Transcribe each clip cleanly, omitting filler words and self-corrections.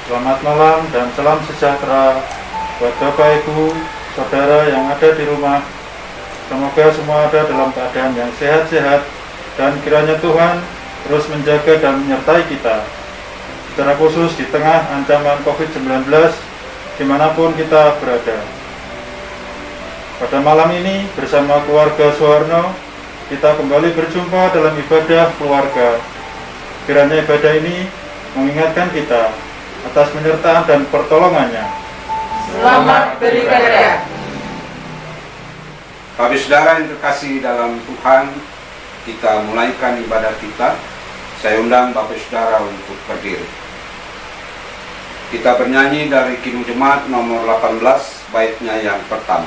Selamat malam dan salam sejahtera buat Bapak Ibu, Saudara yang ada di rumah. Semoga semua ada dalam keadaan yang sehat-sehat dan kiranya Tuhan terus menjaga dan menyertai kita. Secara khusus di tengah ancaman COVID-19 dimanapun kita berada. Pada malam ini bersama keluarga Suwarno kita kembali berjumpa dalam ibadah keluarga. Kiranya ibadah ini mengingatkan kita atas penyertaan dan pertolongannya. Selamat beribadah. Bapak saudara yang terkasih dalam Tuhan, kita mulaikan ibadah kita. Saya undang Bapak saudara untuk berdiri. Kita bernyanyi dari Kidung Jemaat nomor 18, baitnya yang pertama.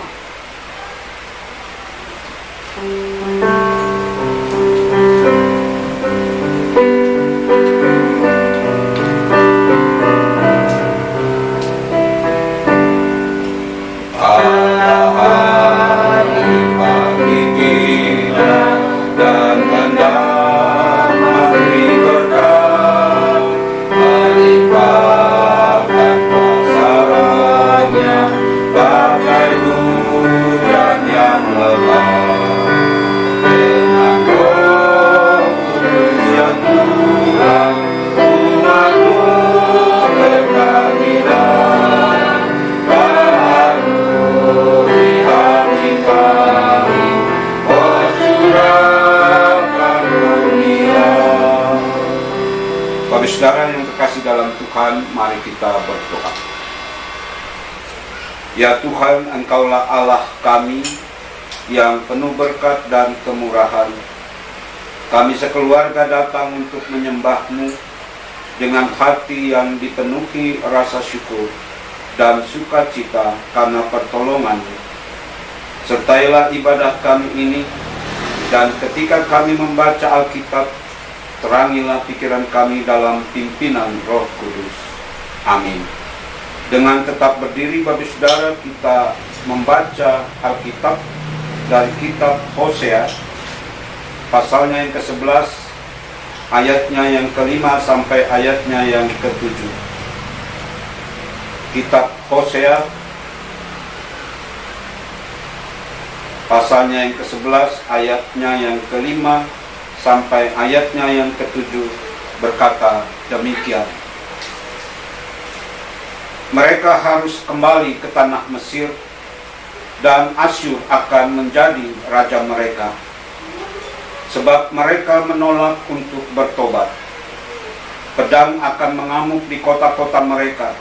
Saudara yang terkasih dalam Tuhan, mari kita berdoa. Ya Tuhan, Engkaulah Allah kami yang penuh berkat dan kemurahan. Kami sekeluarga datang untuk menyembah-Mu dengan hati yang dipenuhi rasa syukur dan sukacita karena pertolongan-Mu. Sertailah ibadah kami ini, dan ketika kami membaca Alkitab, terangilah pikiran kami dalam pimpinan Roh Kudus. Amin. Dengan tetap berdiri Bapak saudara, kita membaca Alkitab dari kitab Hosea, pasalnya yang ke-11, ayatnya yang ke-5 sampai ayatnya yang ke-7. Kitab Hosea, pasalnya yang ke-11, ayatnya yang ke-5 sampai ayatnya yang ke-7 berkata demikian. Mereka harus kembali ke tanah Mesir, dan Asyur akan menjadi raja mereka, sebab mereka menolak untuk bertobat. Pedang akan mengamuk di kota-kota mereka,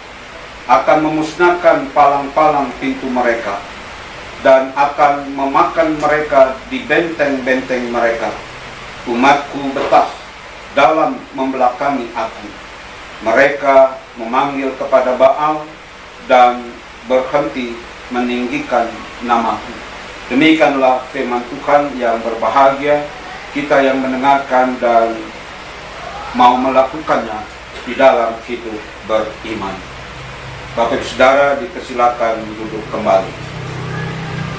akan memusnahkan palang-palang pintu mereka, dan akan memakan mereka di benteng-benteng mereka. Umatku betah dalam membelakangi aku. Mereka memanggil kepada Baal dan berhenti meninggikan namaku. Demikianlah firman Tuhan yang berbahagia kita yang mendengarkan dan mau melakukannya di dalam hidup beriman. Bapak saudara dipersilakan duduk kembali.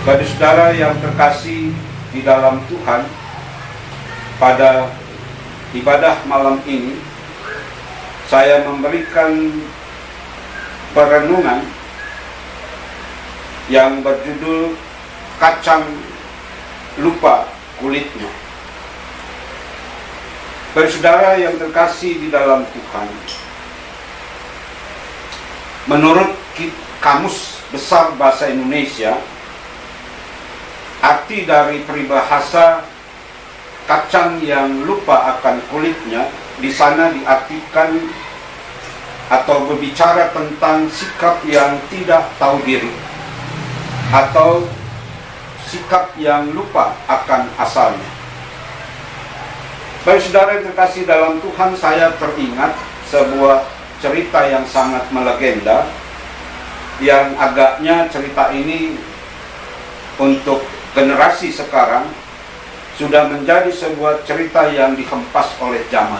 Bapak saudara yang terkasih di dalam Tuhan, pada ibadah malam ini, saya memberikan perenungan yang berjudul Kacang Lupa Kulitnya. Saudara yang terkasih di dalam Tuhan, menurut Kamus Besar Bahasa Indonesia, arti dari peribahasa kacang yang lupa akan kulitnya di sana diartikan atau berbicara tentang sikap yang tidak tahu diri atau sikap yang lupa akan asalnya. Baik saudara yang terkasih dalam Tuhan, saya teringat sebuah cerita yang sangat melegenda, yang agaknya cerita ini untuk generasi sekarang sudah menjadi sebuah cerita yang dihempas oleh zaman.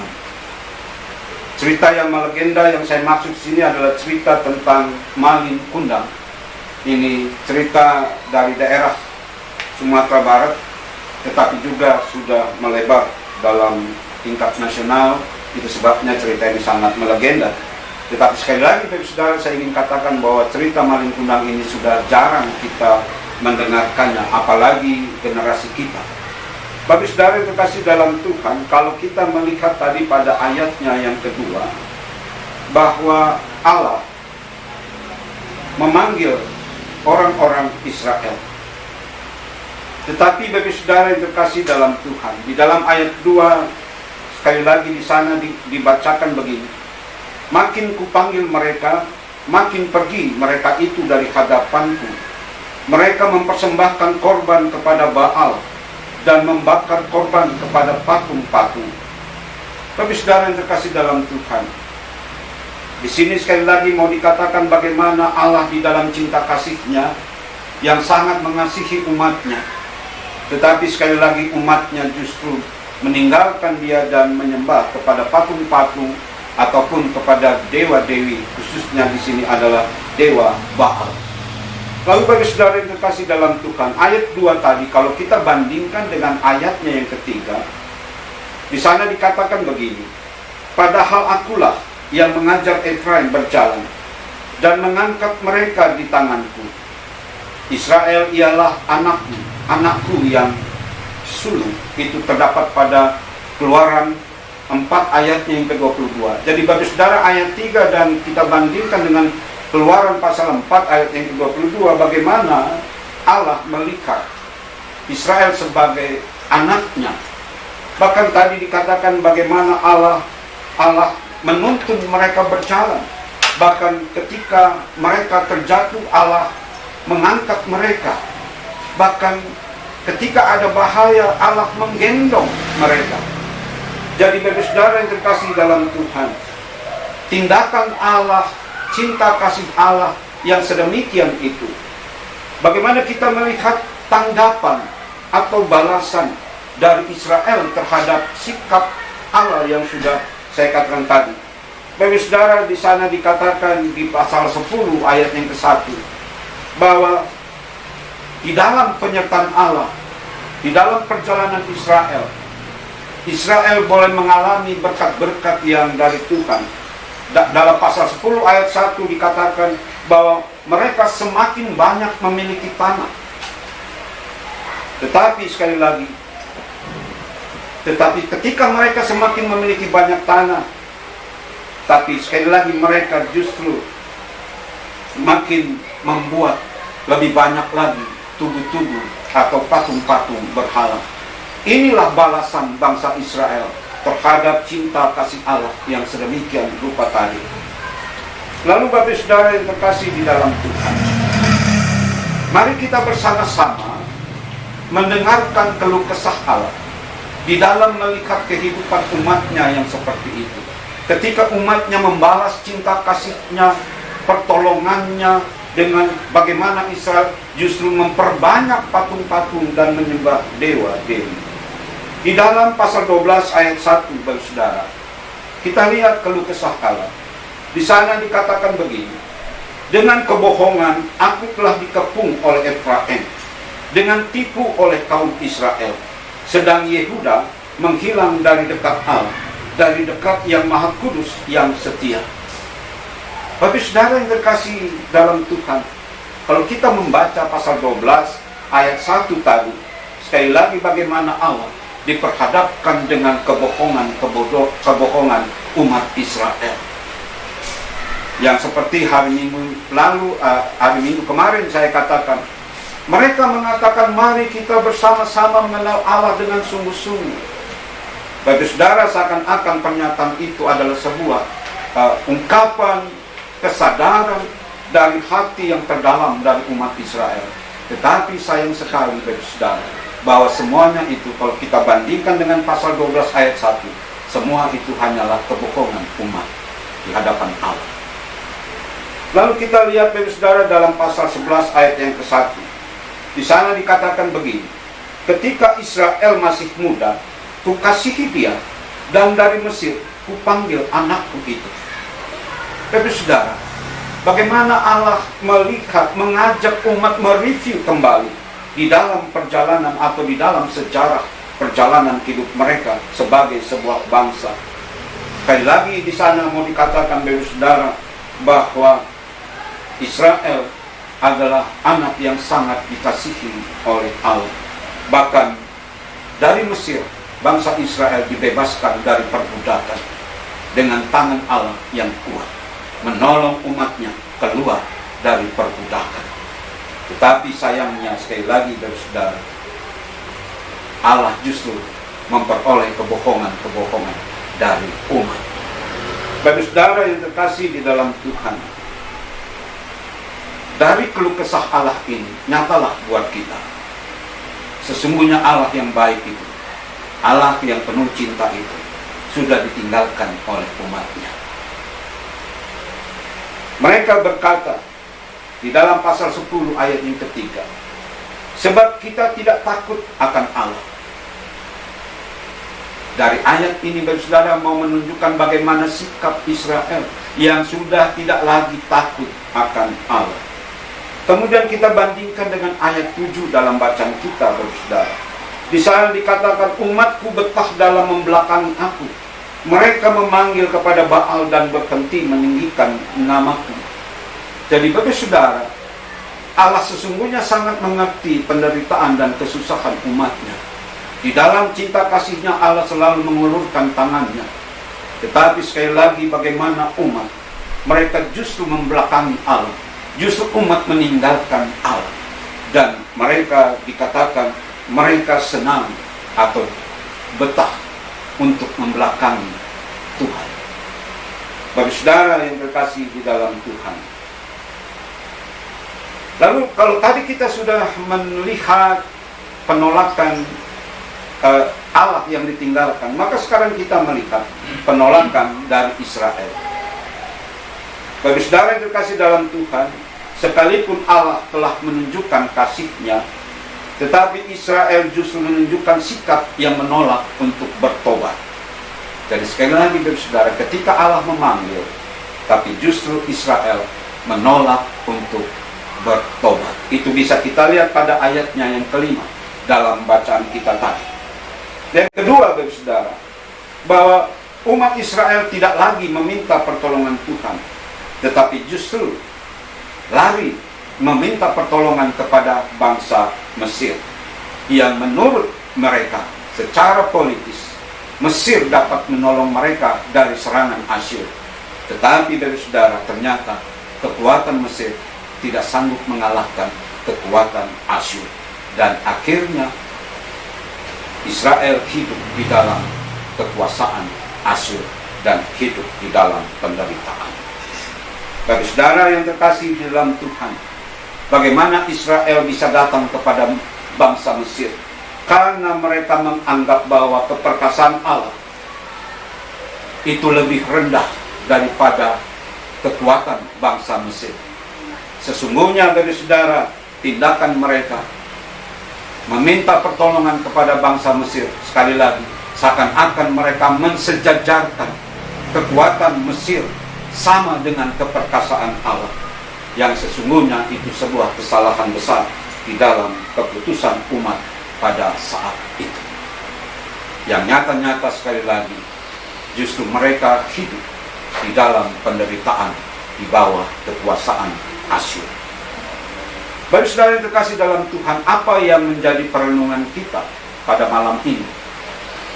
Cerita yang melegenda yang saya maksud sini adalah cerita tentang Malin Kundang. Ini cerita dari daerah Sumatera Barat, tetapi juga sudah melebar dalam tingkat nasional. Itu sebabnya cerita ini sangat melegenda. Tetapi sekali lagi Bapak Saudara, saya ingin katakan bahwa cerita maling kundang ini sudah jarang kita mendengarkannya, apalagi generasi kita. Bapak Saudara yang terkasih dalam Tuhan, kalau kita melihat tadi pada ayatnya yang kedua, bahwa Allah memanggil orang-orang Israel. Tetapi Bapak Saudara yang terkasih dalam Tuhan, di dalam ayat 2 sekali lagi di sana dibacakan begini. Makin kupanggil mereka, makin pergi mereka itu dari hadapanku. Mereka mempersembahkan korban kepada Baal dan membakar korban kepada patung-patung. Bapak Saudara yang terkasih dalam Tuhan, di sini sekali lagi mau dikatakan bagaimana Allah di dalam cinta kasih-Nya yang sangat mengasihi umatnya. Tetapi sekali lagi umatnya justru meninggalkan Dia dan menyembah kepada patung-patung ataupun kepada dewa-dewi, khususnya di sini adalah dewa Baal. Lalu bagi saudara yang terkasih dalam Tuhan, ayat 2 tadi kalau kita bandingkan dengan ayatnya yang ketiga, di sana dikatakan begini, padahal akulah yang mengajar Efraim berjalan dan mengangkat mereka di tanganku. Israel ialah anakku yang sulung. Itu terdapat pada Keluaran 4 ayatnya yang ke-22. Jadi bagi saudara ayat 3 dan kita bandingkan dengan Keluaran pasal 4 ayat yang ke-22, bagaimana Allah melihat Israel sebagai anaknya. Bahkan tadi dikatakan bagaimana Allah menuntun mereka berjalan. Bahkan ketika mereka terjatuh, Allah mengangkat mereka. Bahkan ketika ada bahaya, Allah menggendong mereka. Jadi bagi saudara yang terkasih dalam Tuhan, tindakan Allah, cinta kasih Allah yang sedemikian itu, bagaimana kita melihat tanggapan atau balasan dari Israel terhadap sikap Allah yang sudah saya katakan tadi. Bagi saudara, di sana dikatakan di pasal 10 ayat yang ke-1 bahwa di dalam penyertaan Allah, di dalam perjalanan Israel boleh mengalami berkat-berkat yang dari Tuhan. Dalam pasal 10 ayat 1 dikatakan bahwa mereka semakin banyak memiliki tanah. Tetapi sekali lagi, ketika mereka semakin memiliki banyak tanah, tapi sekali lagi mereka justru makin membuat lebih banyak lagi tugu-tugu atau patung-patung berhala. Inilah balasan bangsa Israel terhadap cinta kasih Allah yang sedemikian rupa tadi. Lalu Bapak Saudara yang terkasih di dalam Tuhan, mari kita bersama-sama mendengarkan keluh kesah Allah di dalam melihat kehidupan umatnya yang seperti itu. Ketika umatnya membalas cinta kasih-Nya, pertolongannya, dengan bagaimana Israel justru memperbanyak patung-patung dan menyembah dewa-dewi. Di dalam pasal 12 ayat 1, Bapak Saudara, kita lihat keluh kesah Allah. Di sana dikatakan begini, dengan kebohongan aku telah dikepung oleh Efraim, dengan tipu oleh kaum Israel, sedang Yehuda menghilang dari dekat Allah, dari dekat yang Maha Kudus yang setia. Bapak Saudara yang terkasih dalam Tuhan, kalau kita membaca pasal 12 ayat 1 tadi, sekali lagi bagaimana Allah diperhadapkan dengan kebohongan umat Israel. Yang seperti hari Minggu kemarin saya katakan, mereka mengatakan mari kita bersama-sama mengenal Allah dengan sungguh-sungguh. Bagi saudara, seakan-akan pernyataan itu adalah sebuah ungkapan kesadaran dari hati yang terdalam dari umat Israel. Tetapi sayang sekali bagi saudara, bahwa semuanya itu kalau kita bandingkan dengan pasal 12 ayat 1, semua itu hanyalah kebohongan umat di hadapan Allah. Lalu kita lihat bagi saudara dalam pasal 11 ayat yang ke-1. Di sana dikatakan begini, ketika Israel masih muda, kukasihi dia, dan dari Mesir kupanggil anakku itu. Bagi saudara, bagaimana Allah mengajak umat mereview kembali di dalam perjalanan atau di dalam sejarah perjalanan hidup mereka sebagai sebuah bangsa. Sekali lagi di sana mau dikatakan Bapak Saudara bahwa Israel adalah anak yang sangat dikasihi oleh Allah. Bahkan dari Mesir, bangsa Israel dibebaskan dari perbudakan dengan tangan Allah yang kuat, menolong umatnya keluar dari perbudakan. Tetapi sayangnya sekali lagi Bapak Saudara, Allah justru memperoleh kebohongan-kebohongan dari umat. Bapak Saudara yang terkasih di dalam Tuhan, dari keluh kesah Allah ini, nyatalah buat kita. Sesungguhnya Allah yang baik itu, Allah yang penuh cinta itu, sudah ditinggalkan oleh umatnya. Mereka berkata, di dalam pasal 10 ayat yang ketiga, sebab kita tidak takut akan Allah. Dari ayat ini Bapak Saudara mau menunjukkan bagaimana sikap Israel yang sudah tidak lagi takut akan Allah. Kemudian kita bandingkan dengan ayat 7 dalam bacaan kita, Bapak Saudara. Di sana dikatakan, umatku betah dalam membelakangi aku. Mereka memanggil kepada Baal dan berhenti meninggikan namaku. Jadi Bapak Saudara, Allah sesungguhnya sangat mengerti penderitaan dan kesusahan umatnya. Di dalam cinta kasihnya Allah selalu mengulurkan tangannya. Tetapi sekali lagi bagaimana umat, mereka justru membelakangi Allah. Justru umat meninggalkan Allah. Dan mereka dikatakan mereka senang atau betah untuk membelakangi Tuhan. Bapak Saudara yang terkasih di dalam Tuhan. Lalu kalau tadi kita sudah melihat penolakan Allah yang ditinggalkan, maka sekarang kita melihat penolakan dari Israel. Bapak Saudara yang terkasih dalam Tuhan, sekalipun Allah telah menunjukkan kasih-Nya, tetapi Israel justru menunjukkan sikap yang menolak untuk bertobat. Jadi sekali lagi Bapak Saudara, ketika Allah memanggil, tapi justru Israel menolak untuk bertobat. Itu bisa kita lihat pada ayatnya yang kelima dalam bacaan kita tadi. Dan kedua Bapak Saudara, bahwa umat Israel tidak lagi meminta pertolongan Tuhan, tetapi justru lari meminta pertolongan kepada bangsa Mesir, yang menurut mereka secara politis Mesir dapat menolong mereka dari serangan Asyur. Tetapi Bapak Saudara, ternyata kekuatan Mesir tidak sanggup mengalahkan kekuatan Asyur, dan akhirnya Israel hidup di dalam kekuasaan Asyur dan hidup di dalam penderitaan. Bapak Saudara yang terkasih di dalam Tuhan, bagaimana Israel bisa datang kepada bangsa Mesir? Karena mereka menganggap bahwa keperkasaan Allah itu lebih rendah daripada kekuatan bangsa Mesir. Sesungguhnya Bapak Saudara, tindakan mereka meminta pertolongan kepada bangsa Mesir, sekali lagi seakan-akan mereka mensejajarkan kekuatan Mesir sama dengan keperkasaan Allah, yang sesungguhnya itu sebuah kesalahan besar di dalam keputusan umat pada saat itu. Yang nyata-nyata sekali lagi, justru mereka hidup di dalam penderitaan di bawah kekuasaan Asyur. Bapak Saudara yang terkasih dalam Tuhan, apa yang menjadi perenungan kita pada malam ini?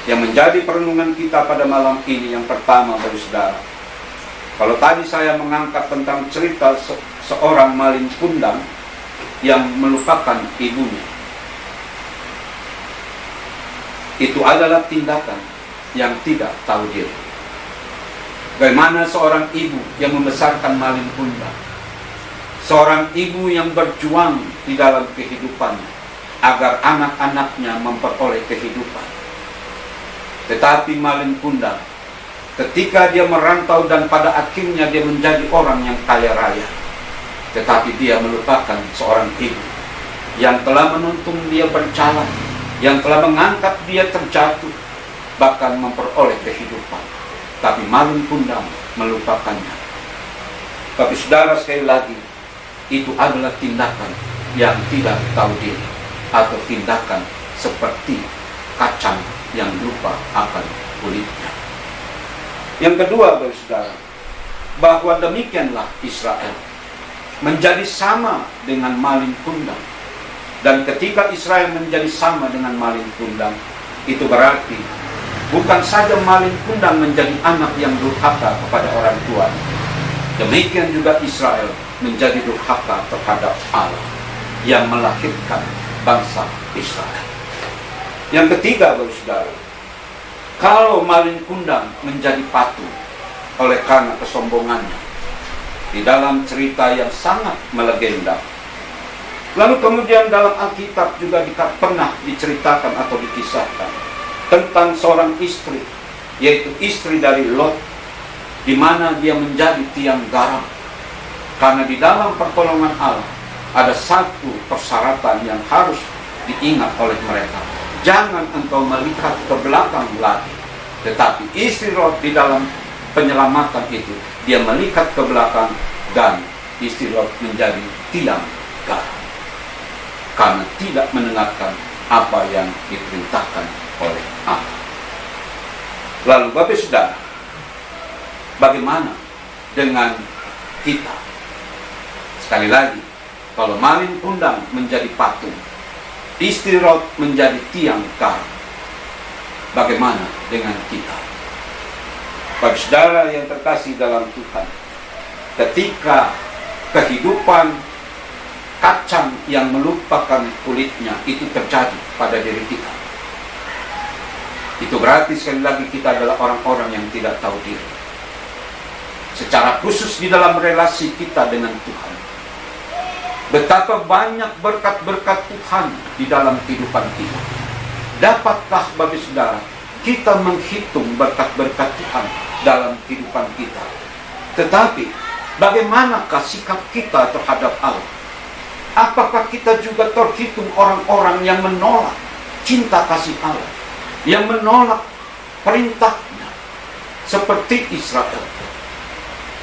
Yang menjadi perenungan kita pada malam ini, yang pertama Bapak Saudara, kalau tadi saya mengangkat tentang cerita seorang maling kundang yang melupakan ibunya, itu adalah tindakan yang tidak tahu diri. Bagaimana seorang ibu yang membesarkan maling kundang, seorang ibu yang berjuang di dalam kehidupannya agar anak-anaknya memperoleh kehidupan. Tetapi maling kundang, ketika dia merantau dan pada akhirnya dia menjadi orang yang kaya raya, tetapi dia melupakan seorang ibu yang telah menuntun dia berjalan, yang telah mengangkat dia terjatuh, bahkan memperoleh kehidupan. Tapi maling kundang melupakannya. Tapi saudara, sekali lagi, itu adalah tindakan yang tidak tahu diri, atau tindakan seperti kacang yang lupa akan kulitnya. Yang kedua, saudara, bahwa demikianlah Israel menjadi sama dengan maling kundang. Dan ketika Israel menjadi sama dengan maling kundang, itu berarti bukan saja maling kundang menjadi anak yang durhaka kepada orang tua, demikian juga Israel menjadi durhaka terhadap Allah yang melahirkan bangsa Israel. Yang ketiga, saudara, kalau maling kundang menjadi patuh oleh karena kesombongannya, di dalam cerita yang sangat melegenda, lalu kemudian dalam Alkitab juga pernah diceritakan atau dikisahkan tentang seorang istri, yaitu istri dari Lot, di mana dia menjadi tiang garam. Karena di dalam pertolongan Allah ada satu persyaratan yang harus diingat oleh mereka. Jangan engkau melihat ke belakang lagi. Tetapi istri Lot di dalam penyelamatan itu, dia melihat ke belakang dan istri Lot menjadi tiang garam, karena tidak mendengarkan apa yang diperintahkan oleh Allah. Lalu Bapak Saudara, bagaimana dengan kita? Sekali lagi, kalau maling kundang menjadi patung, istri Lot menjadi tiang garam, bagaimana dengan kita? Bapak Saudara yang terkasih dalam Tuhan, ketika kehidupan kacang yang melupakan kulitnya itu terjadi pada diri kita, itu berarti sekali lagi kita adalah orang-orang yang tidak tahu diri. Secara khusus di dalam relasi kita dengan Tuhan, betapa banyak berkat-berkat Tuhan di dalam kehidupan kita. Dapatkah Bapak Saudara kita menghitung berkat-berkat Tuhan dalam kehidupan kita? Tetapi bagaimanakah sikap kita terhadap Allah? Apakah kita juga terhitung orang-orang yang menolak cinta kasih Allah, yang menolak perintahnya, seperti Israel?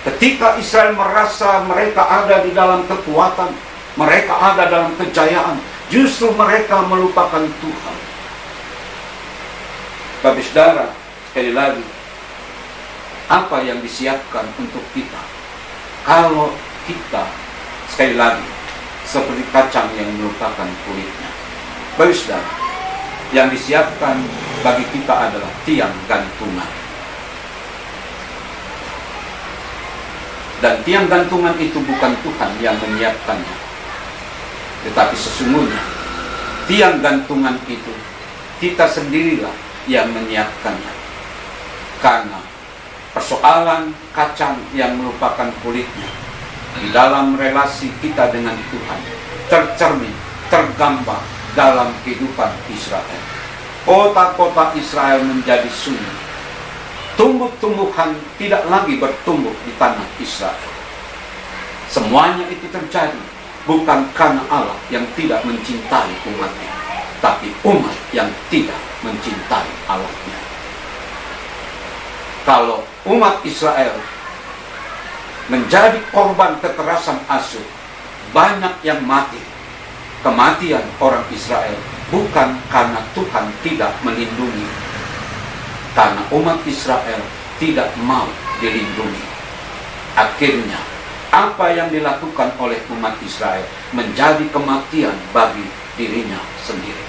Ketika Israel merasa mereka ada di dalam kekuatan, mereka ada dalam kejayaan, justru mereka melupakan Tuhan. Bapak Saudara, sekali lagi, apa yang disiapkan untuk kita kalau kita, sekali lagi, seperti kacang yang melupakan kulitnya? Bapak Saudara, yang disiapkan bagi kita adalah tiang gantungan. Dan tiang gantungan itu bukan Tuhan yang menyiapkannya, tetapi sesungguhnya tiang gantungan itu kita sendirilah yang menyiapkannya. Karena persoalan kacang yang melupakan kulitnya di dalam relasi kita dengan Tuhan tercermin, tergambar dalam kehidupan Israel. Kota-kota Israel menjadi sunyi. Tumbuh-tumbuhan tidak lagi bertumbuh di tanah Israel. Semuanya itu terjadi bukan karena Allah yang tidak mencintai umatnya, tapi umat yang tidak mencintai Allahnya. Kalau umat Israel menjadi korban kekerasan Asyur, banyak yang mati. Kematian orang Israel bukan karena Tuhan tidak melindungi, karena umat Israel tidak mau dilindungi. Akhirnya apa yang dilakukan oleh umat Israel menjadi kematian bagi dirinya sendiri.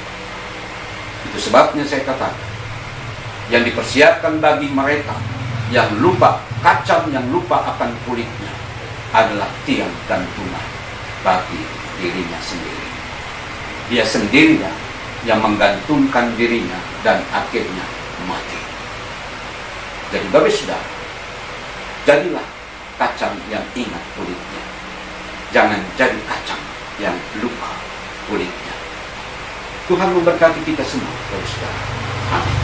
Itu sebabnya saya katakan, yang dipersiapkan bagi mereka yang lupa, kacang yang lupa akan kulitnya, adalah tiang gantungan bagi dirinya sendiri. Dia sendirilah yang menggantungkan dirinya dan akhirnya mati. Jadi Bapak Saudara, jadilah kacang yang ingat kulitnya, jangan jadi kacang yang lupa kulitnya. Tuhan memberkati kita semua, Bapak Saudara. Amin.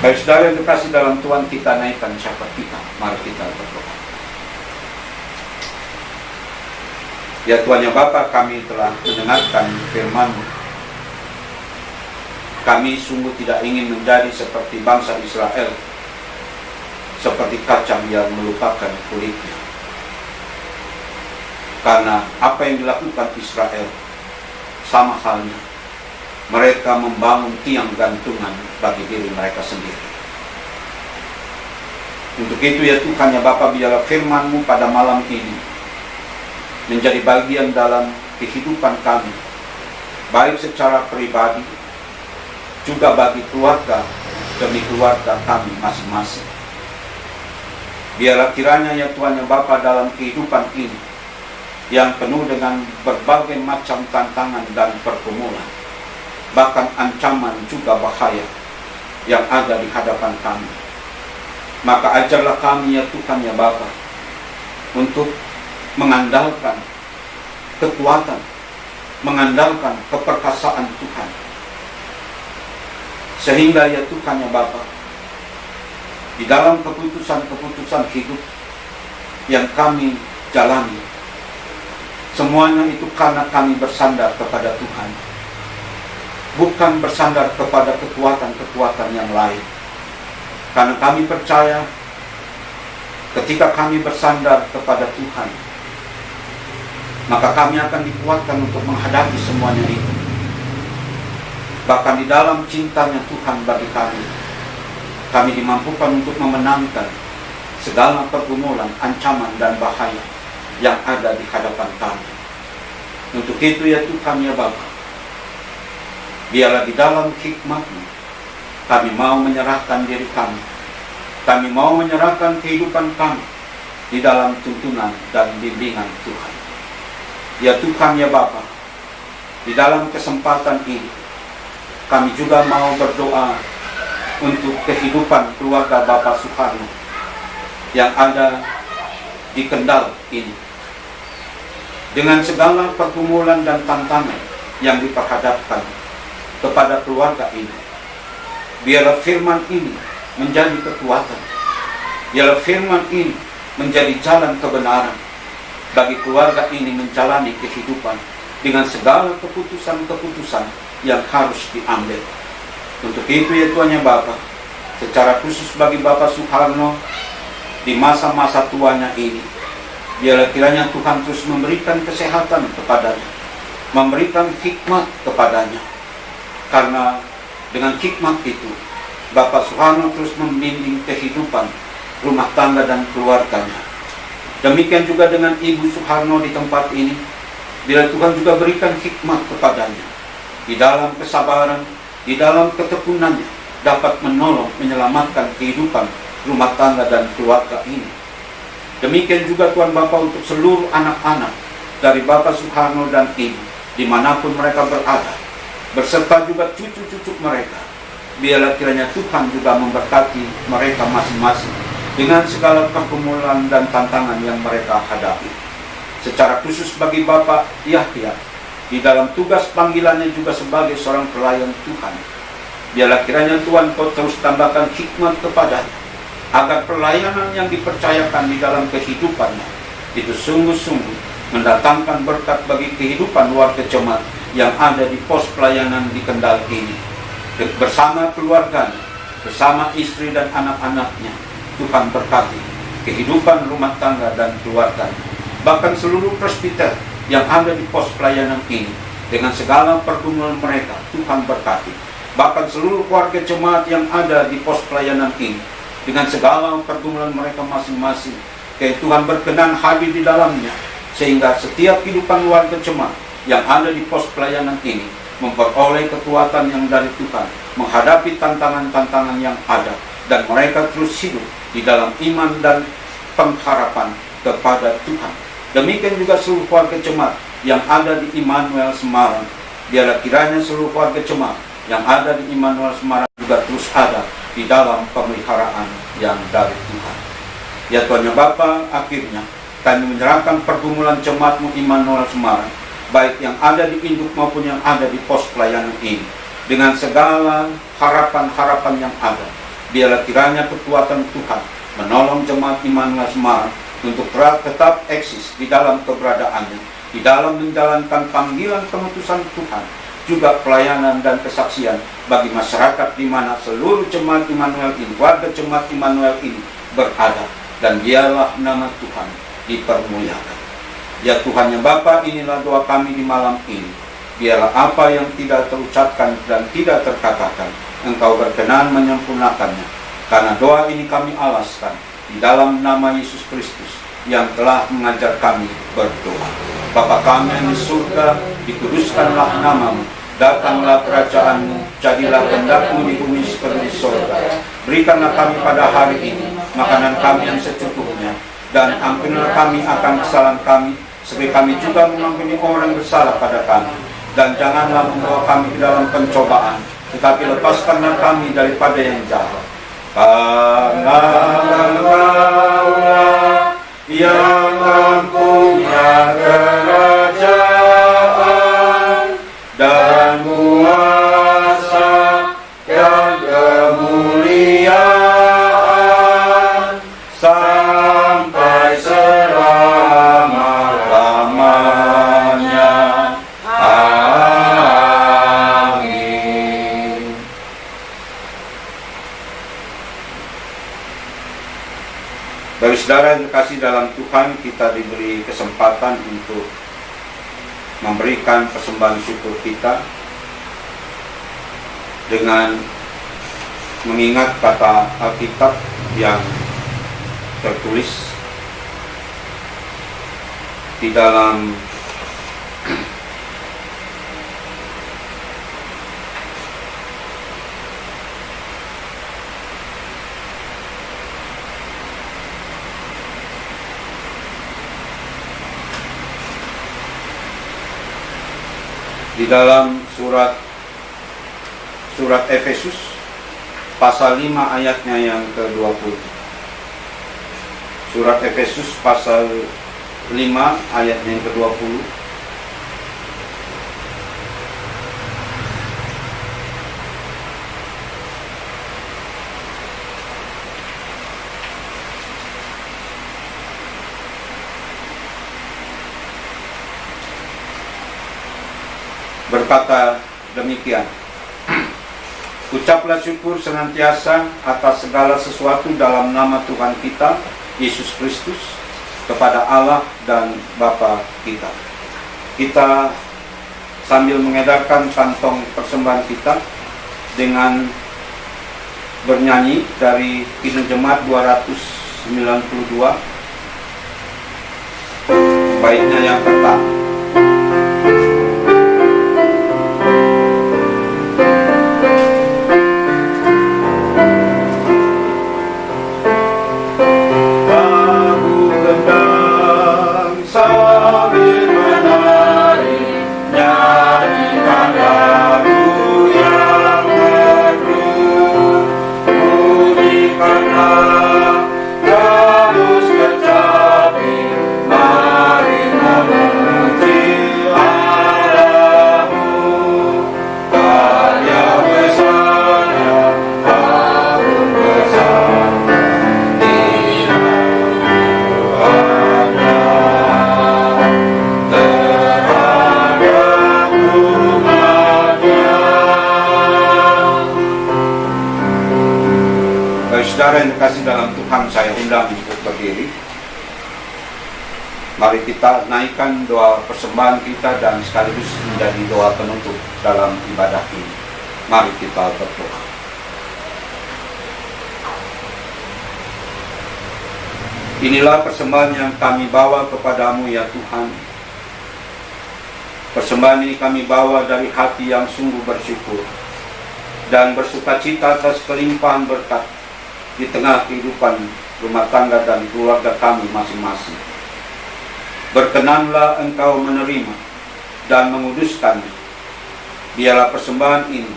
Baik Saudara yang dikasih dalam Tuhan, kita naikkan syafaat kita. Mari kita berdoa. Ya Tuhan yang Bapa, kami telah mendengarkan firman-Mu. Kami sungguh tidak ingin menjadi seperti bangsa Israel, seperti kacang yang melupakan kulitnya. Karena apa yang dilakukan Israel sama halnya mereka membangun tiang gantungan bagi diri mereka sendiri. Untuk itu ya Tuhan ya Bapa, biarlah firman-Mu pada malam ini menjadi bagian dalam kehidupan kami, baik secara pribadi, juga bagi keluarga demi keluarga kami masing-masing. Biarlah kiranya ya Tuhan ya Bapa, dalam kehidupan ini yang penuh dengan berbagai macam tantangan dan pergumulan, bahkan ancaman juga bahaya yang ada di hadapan kami, maka ajarlah kami ya Tuhan ya Bapa untuk mengandalkan kekuatan, mengandalkan keperkasaan Tuhan, sehingga ya Tuhan ya Bapa, di dalam keputusan-keputusan hidup yang kami jalani, semuanya itu karena kami bersandar kepada Tuhan, bukan bersandar kepada kekuatan-kekuatan yang lain. Karena kami percaya ketika kami bersandar kepada Tuhan, maka kami akan dikuatkan untuk menghadapi semuanya itu. Bahkan di dalam cintanya Tuhan bagi kami dimampukan untuk memenangkan segala pergumulan, ancaman, dan bahaya yang ada di hadapan kami. Untuk itu ya Tuhan ya Bapa, biarlah di dalam hikmat-Mu kami mau menyerahkan diri kami. Kami mau menyerahkan kehidupan kami di dalam tuntunan dan bimbingan Tuhan. Ya Tuhan ya Bapa, di dalam kesempatan ini kami juga mau berdoa untuk kehidupan keluarga Bapak Suharno yang ada di Kendal ini, dengan segala pergumulan dan tantangan yang diperhadapkan kepada keluarga ini. Biarlah firman ini menjadi kekuatan, biarlah firman ini menjadi jalan kebenaran bagi keluarga ini menjalani kehidupan dengan segala keputusan-keputusan yang harus diambil. Untuk itu ya Tuhan ya Bapa, secara khusus bagi Bapak Suharno di masa-masa tuanya ini, biarlah kiranya Tuhan terus memberikan kesehatan kepadanya, memberikan hikmat kepadanya. Karena dengan hikmat itu, Bapak Suharno terus membimbing kehidupan rumah tangga dan keluarganya. Demikian juga dengan Ibu Suharno di tempat ini, biarlah Tuhan juga berikan hikmat kepadanya, di dalam kesabaran, di dalam ketekunannya, dapat menolong, menyelamatkan kehidupan rumah tangga dan keluarga ini. Demikian juga Tuhan Bapa untuk seluruh anak-anak dari Bapak Suharno dan Ibu, dimanapun mereka berada, berserta juga cucu-cucu mereka. Biarlah kiranya Tuhan juga memberkati mereka masing-masing dengan segala pergumulan dan tantangan yang mereka hadapi. Secara khusus bagi Bapak Yahya, di dalam tugas panggilannya juga sebagai seorang pelayan Tuhan, biarlah kiranya Tuhan Kau terus tambahkan hikmat kepadanya, agar pelayanan yang dipercayakan di dalam kehidupannya itu sungguh-sungguh mendatangkan berkat bagi kehidupan warga jemaat yang ada di pos pelayanan di Kendal ini. Bersama keluarganya, bersama istri dan anak-anaknya, Tuhan berkati kehidupan rumah tangga dan keluarganya. Bahkan seluruh presbiter yang ada di pos pelayanan ini, dengan segala pergumulan mereka, Tuhan berkati. Bahkan seluruh keluarga jemaat yang ada di pos pelayanan ini, dengan segala pergumulan mereka masing-masing, kayak Tuhan berkenan hadir di dalamnya, sehingga setiap kehidupan warga jemaat yang ada di pos pelayanan ini memperoleh kekuatan yang dari Tuhan menghadapi tantangan-tantangan yang ada, dan mereka terus hidup di dalam iman dan pengharapan kepada Tuhan. Demikian juga seluruh warga jemaat yang ada di Immanuel Semarang, biarlah kiranya seluruh warga jemaat yang ada di Immanuel Semarang juga terus ada di dalam pemeliharaan yang dari Tuhan. Ya Tuhan ya Bapa, akhirnya kami menyerahkan pergumulan jemaat-Mu Immanuel Semarang, baik yang ada di induk maupun yang ada di pos pelayanan ini, dengan segala harapan-harapan yang ada. Biarlah kiranya kekuatan Tuhan menolong jemaat Immanuel Semarang untuk tetap eksis di dalam keberadaannya, di dalam menjalankan panggilan pemutusan Tuhan, juga pelayanan dan kesaksian bagi masyarakat di mana seluruh jemaat Immanuel ini, warga jemaat Immanuel ini berada, dan biarlah nama Tuhan dipermuliakan. Ya Tuhan ya Bapa, inilah doa kami di malam ini. biarlah apa yang tidak terucapkan dan tidak terkatakan, Engkau berkenan menyempurnakannya. Karena doa ini kami alaskan di dalam nama Yesus Kristus yang telah mengajar kami berdoa. Bapa kami yang di surga, dikuduskanlah namamu, datanglah kerajaan-Mu, jadilah kehendak-Mu di bumi seperti di surga. Berikanlah kami pada hari ini makanan kami yang secukupnya, dan ampunilah kami akan kesalahan kami, seperti kami juga mengampuni orang yang bersalah pada kami. Dan janganlah membawa kami ke dalam pencobaan, tetapi lepaskanlah kami daripada yang jahat. Karena Engkau-lah yang mempunyai kerajaan dan kuasa dan kemuliaan sampai selama-lamanya. Amin. Bagi saudara yang terkasih dalam Tuhan, kita diberi kesempatan untuk memberikan persembahan syukur kita dengan mengingat kata Alkitab yang tertulis di dalam surat Efesus pasal 5 ayatnya yang ke-20. Surat Efesus pasal 5 ayatnya yang ke-20. Berkata demikian, ucaplah syukur senantiasa atas segala sesuatu dalam nama Tuhan kita Yesus Kristus kepada Allah dan Bapa kita. Kita sambil mengedarkan kantong persembahan kita dengan bernyanyi dari Kidung Jemaat 292, baitnya yang pertama. Saudara yang dikasih dalam Tuhan, saya undang untuk berdiri. Mari kita naikkan doa persembahan kita dan sekaligus menjadi doa penutup dalam ibadah ini. Mari kita berdoa. Inilah persembahan yang kami bawa kepadamu ya Tuhan. Persembahan ini kami bawa dari hati yang sungguh bersyukur dan bersukacita atas kelimpahan berkat di tengah kehidupan rumah tangga dan keluarga kami masing-masing. Berkenanlah Engkau menerima dan menguduskan. Biarlah persembahan ini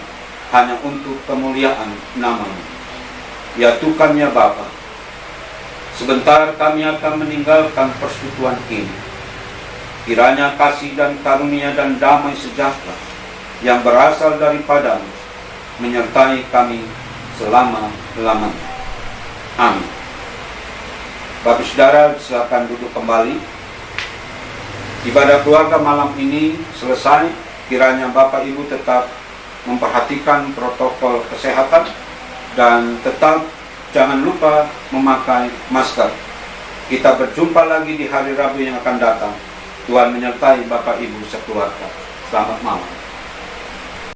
hanya untuk kemuliaan nama-Mu. Ya Tuhan ya Bapa, sebentar kami akan meninggalkan persekutuan ini. Kiranya kasih dan karunia dan damai sejahtera yang berasal daripada-Mu menyertai kami selama-lamanya. Amin. Bapak Saudara, silakan duduk kembali. Ibadah keluarga malam ini selesai. Kiranya Bapak Ibu tetap memperhatikan protokol kesehatan dan tetap jangan lupa memakai masker. Kita berjumpa lagi di hari Rabu yang akan datang. Tuhan menyertai Bapak Ibu sekeluarga. Selamat malam.